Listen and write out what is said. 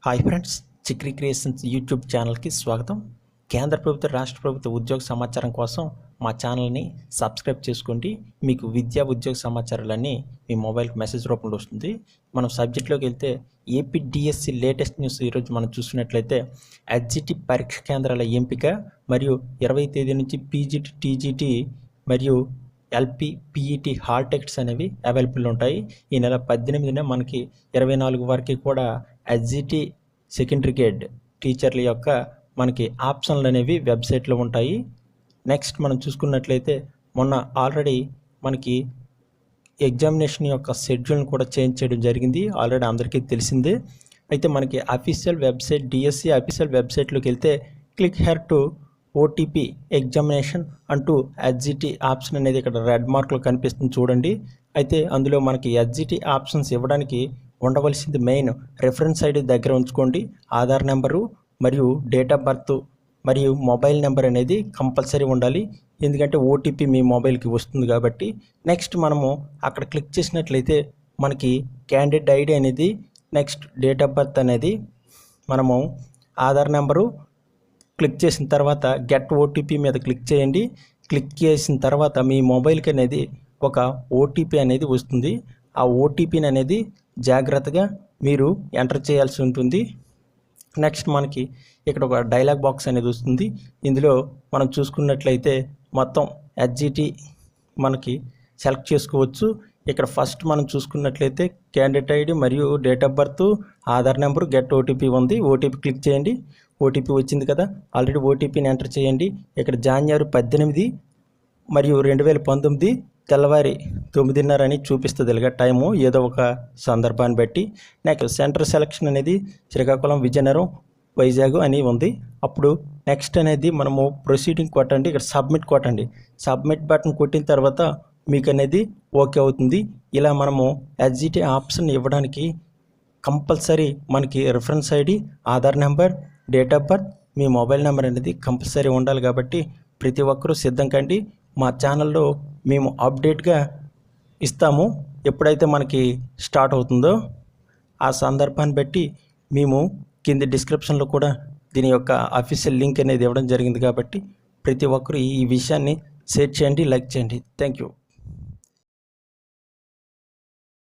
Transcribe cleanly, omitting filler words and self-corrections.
Hi friends, చిక్రీ creations YouTube ఛానల్కి స్వాగతం. కేంద్ర ప్రభుత్వ రాష్ట్ర ప్రభుత్వ ఉద్యోగ సమాచారం కోసం మా ఛానల్ని సబ్స్క్రైబ్ చేసుకోండి. మీకు విద్యా ఉద్యోగ సమాచారాలన్నీ మీ మొబైల్కి మెసేజ్ రూపంలో వస్తుంది. మనం సబ్జెక్ట్లోకి వెళ్తే ఏపీ డిఎస్సి లేటెస్ట్ న్యూస్ ఈరోజు మనం చూసుకున్నట్లయితే హెచ్జిటి పరీక్ష కేంద్రాల ఎంపిక మరియు 20 తేదీ నుంచి పీజీటీ టీజీటీ మరియు ఎల్పి పిఈటి హాల్ టికెట్స్ అనేవి అవైలబుల్ ఉంటాయి. ఈ నెల 18న మనకి 24 వరకు కూడా హెచ్జిటి సెకండరీ గ్రేడ్ టీచర్ల యొక్క మనకి ఆప్షన్లు అనేవి వెబ్సైట్లో ఉంటాయి. నెక్స్ట్ మనం చూసుకున్నట్లయితే మొన్న ఆల్రెడీ మనకి ఎగ్జామినేషన్ యొక్క షెడ్యూల్ని కూడా చేంజ్ చేయడం జరిగింది. ఆల్రెడీ అందరికీ తెలిసిందే. అయితే మనకి అఫీషియల్ వెబ్సైట్ డిఎస్సి అఫీషియల్ వెబ్సైట్లోకి వెళ్తే click her to OTP examination అంటూ హెచ్జిటి ఆప్షన్ అనేది ఇక్కడ రెడ్ మార్క్లో కనిపిస్తుంది చూడండి. అయితే అందులో మనకి హెచ్జిటి ఆప్షన్స్ ఇవ్వడానికి ఉండవలసింది మెయిన్ రెఫరెన్స్ ఐడి దగ్గర ఉంచుకోండి. ఆధార్ నెంబరు మరియు డేట్ ఆఫ్ బర్త్ మరియు మొబైల్ నెంబర్ అనేది కంపల్సరీ ఉండాలి. ఎందుకంటే ఓటీపీ మీ మొబైల్కి వస్తుంది కాబట్టి. నెక్స్ట్ మనము అక్కడ క్లిక్ చేసినట్లయితే మనకి క్యాండిడేట్ ఐడి అనేది, నెక్స్ట్ డేట్ ఆఫ్ బర్త్ అనేది, మనము ఆధార్ నెంబరు క్లిక్ చేసిన తర్వాత గెట్ ఓటీపీ మీద క్లిక్ చేయండి. క్లిక్ చేసిన తర్వాత మీ మొబైల్కి అనేది ఒక ఓటీపీ అనేది వస్తుంది. ఆ ఓటీపీని అనేది జాగ్రత్తగా మీరు ఎంటర్ చేయాల్సి ఉంటుంది. నెక్స్ట్ మనకి ఇక్కడ ఒక డైలాగ్ బాక్స్ అనేది వస్తుంది. ఇందులో మనం చూసుకున్నట్లయితే మొత్తం హెచ్జిటి మనకి సెలెక్ట్ చేసుకోవచ్చు. ఇక్కడ ఫస్ట్ మనం చూసుకున్నట్లయితే క్యాండిడేట్ ఐడి మరియు date of birth, Aadhaar number, get OTP ఉంది. ఓటీపీ క్లిక్ చేయండి. ఓటీపీ వచ్చింది కదా, ఆల్రెడీ ఓటీపీని ఎంటర్ చేయండి. ఇక్కడ జనవరి 18 మరియు 2019 తెల్లవారి 9:30 అని చూపిస్తుంది ఇలాగ టైము, ఏదో ఒక సందర్భాన్ని బట్టి. నెక్స్ట్ సెంటర్ సెలక్షన్ అనేది శ్రీకాకుళం, విజయనగరం, వైజాగ్ అని ఉంది. అప్పుడు నెక్స్ట్ అనేది మనము ప్రొసీడింగ్ కొట్టండి. ఇక్కడ సబ్మిట్ కొట్టండి. సబ్మిట్ బటన్ కొట్టిన తర్వాత మీకు అనేది ఓకే అవుతుంది. ఇలా మనము హెచ్జిటి ఆప్షన్ ఇవ్వడానికి కంపల్సరీ మనకి reference ID, Aadhaar number, date of birth, me mobile number అనేది కంపల్సరీ ఉండాలి. కాబట్టి ప్రతి ఒక్కరూ సిద్ధం కండి. మా ఛానల్లో మేము అప్డేట్గా ఇస్తాము. ఎప్పుడైతే మనకి స్టార్ట్ అవుతుందో ఆ సందర్భాన్ని బట్టి మేము కింద డిస్క్రిప్షన్లో కూడా దీని యొక్క అఫీషియల్ లింక్ అనేది ఇవ్వడం జరిగింది. కాబట్టి ప్రతి ఒక్కరు ఈ విషయాన్ని షేర్ చేయండి, లైక్ చేయండి. Thank you.